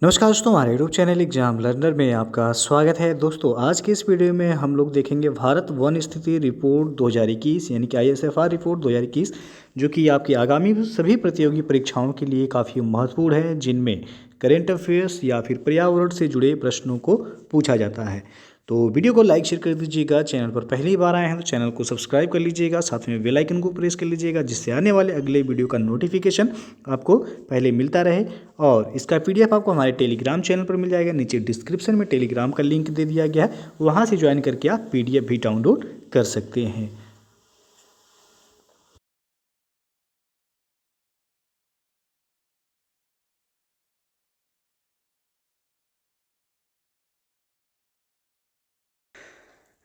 नमस्कार दोस्तों, हमारे यूट्यूब चैनल एग्जाम लर्नर में आपका स्वागत है। दोस्तों, आज के इस वीडियो में हम लोग देखेंगे भारत वन स्थिति रिपोर्ट 2021 यानी कि ISFR रिपोर्ट 2021, जो कि आपकी आगामी सभी प्रतियोगी परीक्षाओं के लिए काफ़ी महत्वपूर्ण है, जिनमें करेंट अफेयर्स या फिर पर्यावरण से जुड़े प्रश्नों को पूछा जाता है। तो वीडियो को लाइक शेयर कर दीजिएगा। चैनल पर पहली बार आए हैं तो चैनल को सब्सक्राइब कर लीजिएगा, साथ में बेल आइकन को प्रेस कर लीजिएगा, जिससे आने वाले अगले वीडियो का नोटिफिकेशन आपको पहले मिलता रहे। और इसका PDF आपको हमारे टेलीग्राम चैनल पर मिल जाएगा। नीचे डिस्क्रिप्शन में टेलीग्राम का लिंक दे दिया गया है, वहाँ से ज्वाइन करके आप PDF भी डाउनलोड कर सकते हैं।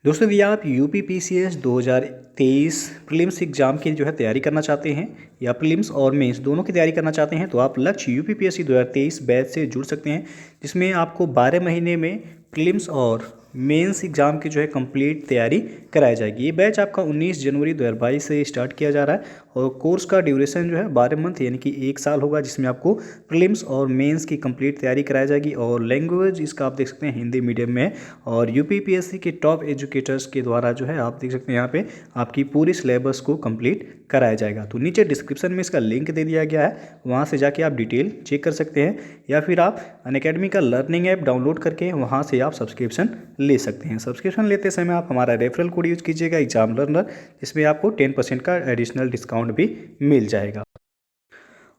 दोस्तों, यदि आप UPPCS 2023 प्रीलिम्स एग्जाम की जो है तैयारी करना चाहते हैं, या प्रीलिम्स और मेंस दोनों की तैयारी करना चाहते हैं, तो आप लक्ष्य UPPSC 2023 बैच से जुड़ सकते हैं, जिसमें आपको 12 महीने में प्रीलिम्स और मेंस एग्जाम की जो है कंप्लीट तैयारी कराई जाएगी। ये बैच आपका 19 जनवरी 2022 से स्टार्ट किया जा रहा है, और कोर्स का ड्यूरेशन जो है 12 मंथ यानी कि 1 साल होगा, जिसमें आपको प्रीलिम्स और मेंस की कंप्लीट तैयारी कराई जाएगी। और लैंग्वेज इसका आप देख सकते हैं हिंदी मीडियम में है, और UPPSC के टॉप एजुकेटर्स के द्वारा जो है आप देख सकते हैं यहाँ पे आपकी पूरी सिलेबस को कंप्लीट कराया जाएगा। तो नीचे डिस्क्रिप्शन में इसका लिंक दे दिया गया है, वहाँ से जाके आप डिटेल चेक कर सकते हैं, या फिर आप अनअकैडमी का लर्निंग ऐप डाउनलोड करके वहाँ से आप सब्सक्रिप्शन ले सकते हैं। सब्सक्रिप्शन लेते समय आप हमारा रेफरल कोड यूज कीजिएगा एग्जाम लर्नर, जिसमें आपको 10% का एडिशनल डिस्काउंट भी मिल जाएगा।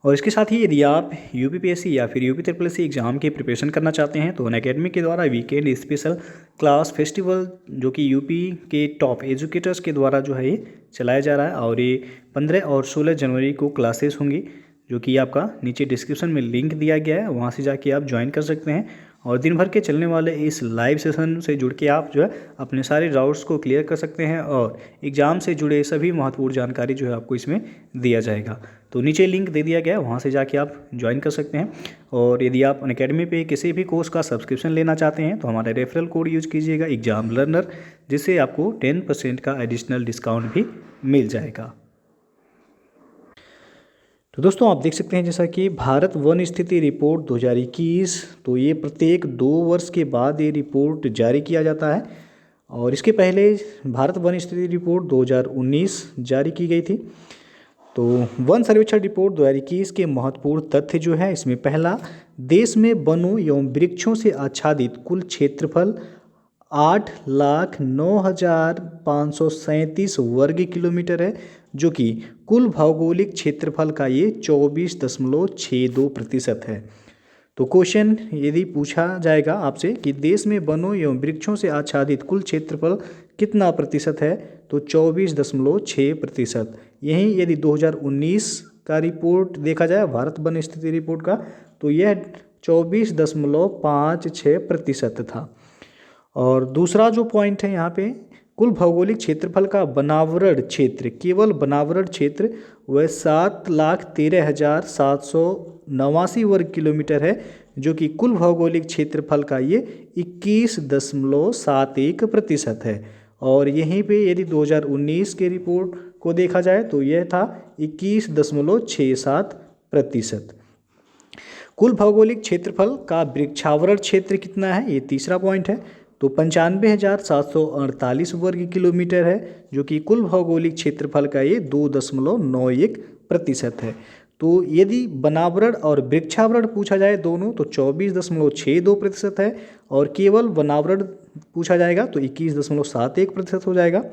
और इसके साथ ही यदि आप UPPSC या फिर UPSSC एग्जाम की प्रिपरेशन करना चाहते हैं, तो अनअकैडमी के द्वारा वीकेंड स्पेशल क्लास फेस्टिवल, जो कि यूपी के टॉप एजुकेटर्स के द्वारा जो है ये चलाया जा रहा है, और ये 15 और 16 जनवरी को क्लासेस होंगी, जो कि आपका नीचे डिस्क्रिप्शन में लिंक दिया गया है, वहाँ से जाके आप ज्वाइन कर सकते हैं। और दिन भर के चलने वाले इस लाइव सेशन से जुड़ के आप जो है अपने सारे डाउट्स को क्लियर कर सकते हैं, और एग्ज़ाम से जुड़े सभी महत्वपूर्ण जानकारी जो है आपको इसमें दिया जाएगा। तो नीचे लिंक दे दिया गया है, वहाँ से जाके आप ज्वाइन कर सकते हैं। और यदि आप अनअकैडमी पे किसी भी कोर्स का सब्सक्रिप्शन लेना चाहते हैं, तो हमारा रेफरल कोड यूज कीजिएगा एग्जाम लर्नर, जिससे आपको 10% का एडिशनल डिस्काउंट भी मिल जाएगा। तो दोस्तों, आप देख सकते हैं जैसा कि भारत वन स्थिति रिपोर्ट 2021, तो ये प्रत्येक 2 वर्ष के बाद ये रिपोर्ट जारी किया जाता है, और इसके पहले भारत वन स्थिति रिपोर्ट 2019 जारी की गई थी। तो वन सर्वेक्षण रिपोर्ट 2021 के महत्वपूर्ण तथ्य जो है, इसमें पहला, देश में वनों एवं वृक्षों से आच्छादित कुल क्षेत्रफल 8,09,537 वर्ग किलोमीटर है, जो कि कुल भौगोलिक क्षेत्रफल का ये 24.62% है। तो क्वेश्चन यदि पूछा जाएगा आपसे कि देश में वनों एवं वृक्षों से आच्छादित कुल क्षेत्रफल कितना प्रतिशत है, तो 24.6%। यही यदि 2019 का रिपोर्ट देखा जाए भारत वन स्थिति रिपोर्ट का, तो यह 24.56% था। और दूसरा जो पॉइंट है यहाँ पे, कुल भौगोलिक क्षेत्रफल का बनावरण क्षेत्र, केवल बनावरण क्षेत्र, वह 7,13,789 वर्ग किलोमीटर है, जो कि कुल भौगोलिक क्षेत्रफल का ये 21.71% है। और यहीं पे यदि 2019 के रिपोर्ट को देखा जाए, तो यह था 21.67%। कुल भौगोलिक क्षेत्रफल का वृक्षावरण क्षेत्र कितना है, ये तीसरा पॉइंट है, तो 95,748 वर्ग किलोमीटर है, जो कि कुल भौगोलिक क्षेत्रफल का ये 2.91% है। तो यदि बनावरण और वृक्षावरण पूछा जाए दोनों, तो 24.62% है, और केवल बनावरण पूछा जाएगा तो 21.71% हो जाएगा,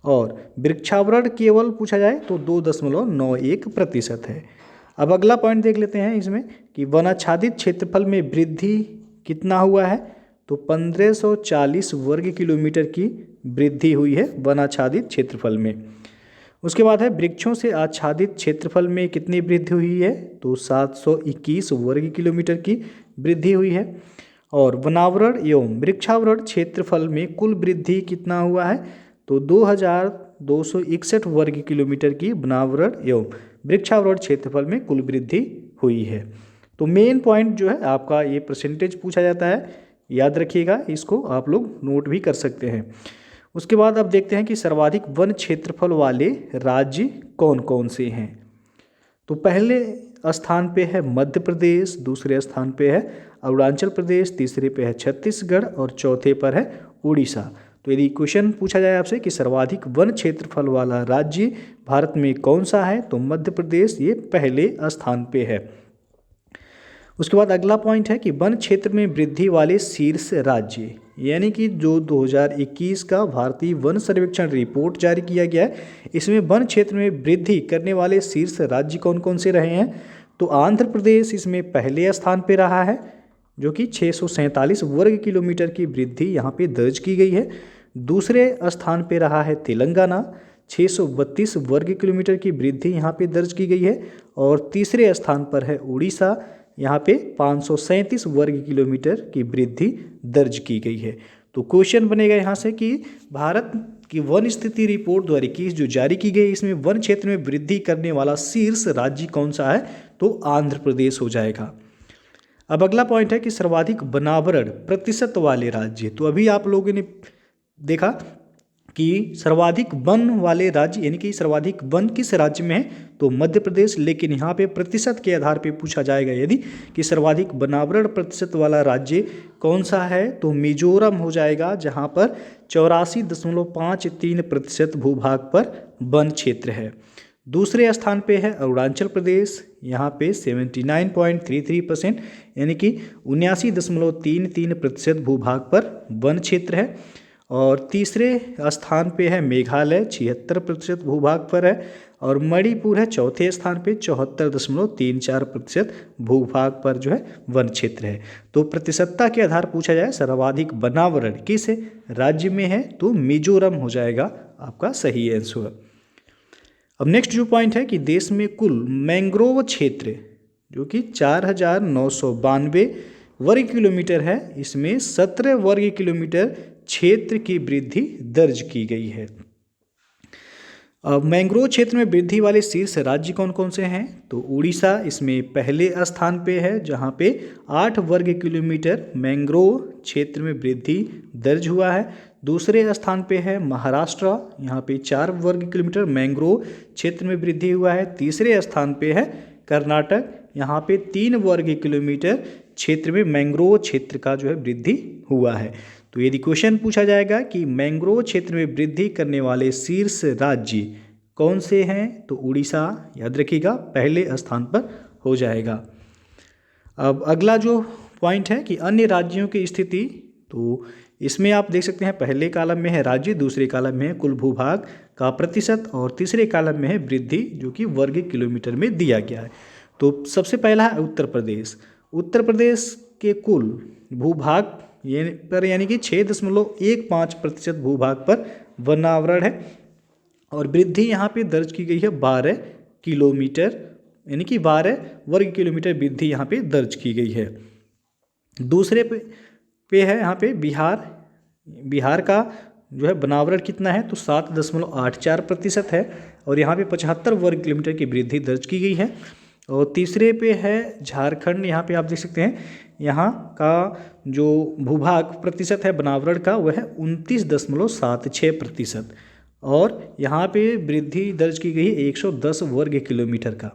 और वृक्षावरण केवल पूछा जाए तो 2.91% है। अब अगला पॉइंट देख लेते हैं इसमें कि वनाच्छादित क्षेत्रफल में वृद्धि कितना हुआ है, तो 1540 वर्ग किलोमीटर की वृद्धि हुई है वनाच्छादित क्षेत्रफल में। उसके बाद है वृक्षों से आच्छादित क्षेत्रफल में कितनी वृद्धि हुई है, तो 721 वर्ग किलोमीटर की वृद्धि हुई है। और वनावरण एवं वृक्षावरण क्षेत्रफल में कुल वृद्धि कितना हुआ है, तो 2261 वर्ग किलोमीटर की वनावरण एवं वृक्षावरण क्षेत्रफल में कुल वृद्धि हुई है। तो मेन पॉइंट जो है आपका ये परसेंटेज पूछा जाता है, याद रखिएगा, इसको आप लोग नोट भी कर सकते हैं। उसके बाद अब देखते हैं कि सर्वाधिक वन क्षेत्रफल वाले राज्य कौन कौन से हैं। तो पहले स्थान पे है मध्य प्रदेश, दूसरे स्थान पे है अरुणाचल प्रदेश, तीसरे पे है छत्तीसगढ़ और चौथे पर है उड़ीसा। तो यदि क्वेश्चन पूछा जाए आपसे कि सर्वाधिक वन क्षेत्रफल वाला राज्य भारत में कौन सा है, तो मध्य प्रदेश ये पहले स्थान पे है। उसके बाद अगला पॉइंट है कि वन क्षेत्र में वृद्धि वाले शीर्ष राज्य, यानी कि जो 2021 का भारतीय वन सर्वेक्षण रिपोर्ट जारी किया गया है, इसमें वन क्षेत्र में वृद्धि करने वाले शीर्ष राज्य कौन कौन से रहे हैं। तो आंध्र प्रदेश इसमें पहले स्थान पे रहा है, जो कि 647 वर्ग किलोमीटर की वृद्धि यहाँ पे दर्ज की गई है। दूसरे स्थान पे रहा है तेलंगाना, 632 वर्ग किलोमीटर की वृद्धि यहाँ पे दर्ज की गई है। और तीसरे स्थान पर है उड़ीसा, यहाँ पे 537 वर्ग किलोमीटर की वृद्धि दर्ज की गई है। तो क्वेश्चन बनेगा यहाँ से कि भारत की वन स्थिति रिपोर्ट 2021 जो जारी की गई, इसमें वन क्षेत्र में वृद्धि करने वाला शीर्ष राज्य कौन सा है, तो आंध्र प्रदेश हो जाएगा। अब अगला पॉइंट है कि सर्वाधिक वनावरण प्रतिशत वाले राज्य। तो अभी आप लोगों ने देखा कि सर्वाधिक वन वाले राज्य, यानी कि सर्वाधिक वन किस राज्य में है, तो मध्य प्रदेश। लेकिन यहाँ पे प्रतिशत के आधार पे पूछा जाएगा यदि कि सर्वाधिक वनावरण प्रतिशत वाला राज्य कौन सा है, तो मिजोरम हो जाएगा, जहाँ पर 84.53% भूभाग पर वन क्षेत्र है। दूसरे स्थान पे है अरुणाचल प्रदेश, यहाँ पे 79.33% यानी कि 79.33% भूभाग पर वन क्षेत्र है। और तीसरे स्थान पे है मेघालय, 76% भूभाग पर है। और मणिपुर है चौथे स्थान पे, 74.34% भूभाग पर जो है वन क्षेत्र है। तो प्रतिशतता के आधार पूछा जाए सर्वाधिक वनावरण किस राज्य में है, तो मिजोरम हो जाएगा आपका सही आंसर। अब नेक्स्ट जो पॉइंट है कि देश में कुल मैंग्रोव क्षेत्र जो कि 4992 वर्ग किलोमीटर है, इसमें 17 वर्ग किलोमीटर क्षेत्र की वृद्धि दर्ज की गई है। अब मैंग्रोव क्षेत्र में वृद्धि वाले शीर्ष राज्य कौन कौन से हैं, तो उड़ीसा इसमें पहले स्थान पे है, जहां पे 8 वर्ग किलोमीटर मैंग्रोव क्षेत्र में वृद्धि दर्ज हुआ है। दूसरे स्थान पे है महाराष्ट्र, यहाँ पे 4 वर्ग किलोमीटर मैंग्रोव क्षेत्र में वृद्धि हुआ है। तीसरे स्थान पे है कर्नाटक, यहाँ पे 3 वर्ग किलोमीटर क्षेत्र में मैंग्रोव क्षेत्र का जो है वृद्धि हुआ है। तो यदि क्वेश्चन पूछा जाएगा कि मैंग्रोव क्षेत्र में वृद्धि करने वाले शीर्ष राज्य कौन से हैं, तो उड़ीसा याद रखिएगा पहले स्थान पर हो जाएगा। अब अगला जो पॉइंट है कि अन्य राज्यों की स्थिति, तो इसमें आप देख सकते हैं पहले कॉलम में है राज्य, दूसरे कॉलम में है कुल भूभाग का प्रतिशत और तीसरे कॉलम में है वृद्धि जो कि वर्ग किलोमीटर में दिया गया है। तो सबसे पहला है उत्तर प्रदेश। उत्तर प्रदेश के कुल भूभाग यानी कि 6.15% भूभाग पर वनावरण है और वृद्धि यहाँ पे दर्ज की गई है 12 किलोमीटर, यानी कि 12 वर्ग किलोमीटर वृद्धि यहाँ पे दर्ज की गई है। दूसरे पे है यहाँ पे बिहार का जो है वनावरण कितना है, तो 7.84% है और यहाँ पे 75 वर्ग किलोमीटर की वृद्धि दर्ज की गई है। और तीसरे पे है झारखंड, यहाँ पे आप देख सकते हैं यहाँ का जो भूभाग प्रतिशत है वनावरण का वह है 29.76% और यहाँ पे वृद्धि दर्ज की गई है 110 वर्ग किलोमीटर का।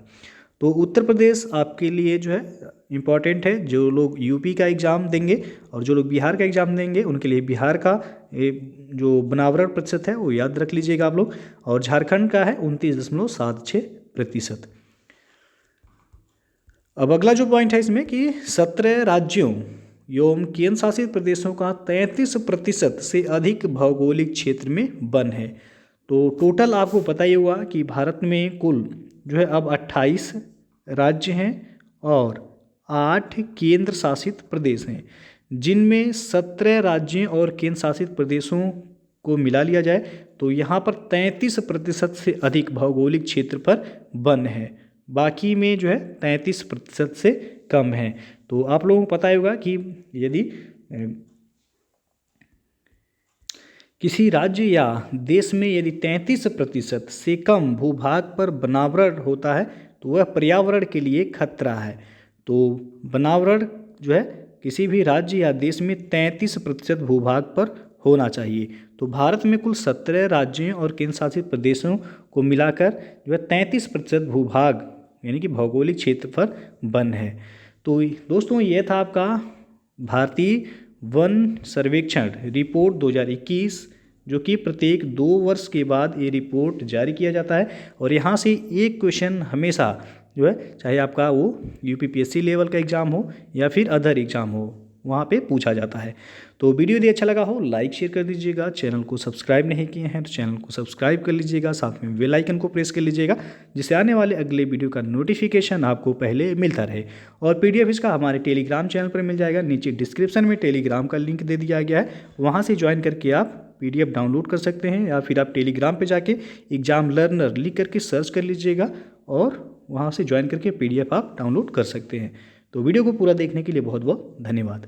तो उत्तर प्रदेश आपके लिए जो है इम्पॉर्टेंट है, जो लोग यूपी का एग्ज़ाम देंगे और जो लोग बिहार का एग्ज़ाम देंगे उनके लिए बिहार का जो वनावरण प्रतिशत है वो याद रख लीजिएगा आप लोग। और झारखंड का है 29.76%। अब अगला जो पॉइंट है इसमें कि 17 राज्यों एवं केंद्र शासित प्रदेशों का 33% से अधिक भौगोलिक क्षेत्र में वन है। तो टोटल आपको पता ही होगा कि भारत में कुल जो है अब 28 राज्य हैं और 8 केंद्र शासित प्रदेश हैं, जिनमें 17 राज्यों और केंद्र शासित प्रदेशों को मिला लिया जाए तो यहाँ पर 33% से अधिक भौगोलिक क्षेत्र पर वन है, बाकी में जो है 33% से कम है। तो आप लोगों को पता होगा कि यदि किसी राज्य या देश में यदि 33% से कम भूभाग पर वनावरण होता है तो वह पर्यावरण के लिए खतरा है। तो वनावरण जो है किसी भी राज्य या देश में 33% भूभाग पर होना चाहिए। तो भारत में कुल 17 राज्यों और केंद्र शासित प्रदेशों को मिलाकर जो है 33% भूभाग यानी कि भौगोलिक क्षेत्रफल वन है। तो दोस्तों ये था आपका भारतीय वन सर्वेक्षण रिपोर्ट 2021, जो कि प्रत्येक 2 वर्ष के बाद ये रिपोर्ट जारी किया जाता है और यहाँ से एक क्वेश्चन हमेशा जो है, चाहे आपका वो यूपीपीएससी लेवल का एग्ज़ाम हो या फिर अदर एग्ज़ाम हो, वहाँ पे पूछा जाता है। तो वीडियो यदि अच्छा लगा हो लाइक शेयर कर दीजिएगा, चैनल को सब्सक्राइब नहीं किए हैं तो चैनल को सब्सक्राइब कर लीजिएगा, साथ में बेल आइकन को प्रेस कर लीजिएगा, जिससे आने वाले अगले वीडियो का नोटिफिकेशन आपको पहले मिलता रहे। और पीडीएफ इसका हमारे टेलीग्राम चैनल पर मिल जाएगा, नीचे डिस्क्रिप्शन में टेलीग्राम का लिंक दे दिया गया है, वहाँ से ज्वाइन करके आप पीडीएफ डाउनलोड कर सकते हैं, या फिर आप टेलीग्राम पे जाके एग्जाम लर्नर लिख करके सर्च कर लीजिएगा और वहाँ से ज्वाइन करके पीडीएफ आप डाउनलोड कर सकते हैं। तो वीडियो को पूरा देखने के लिए बहुत बहुत धन्यवाद।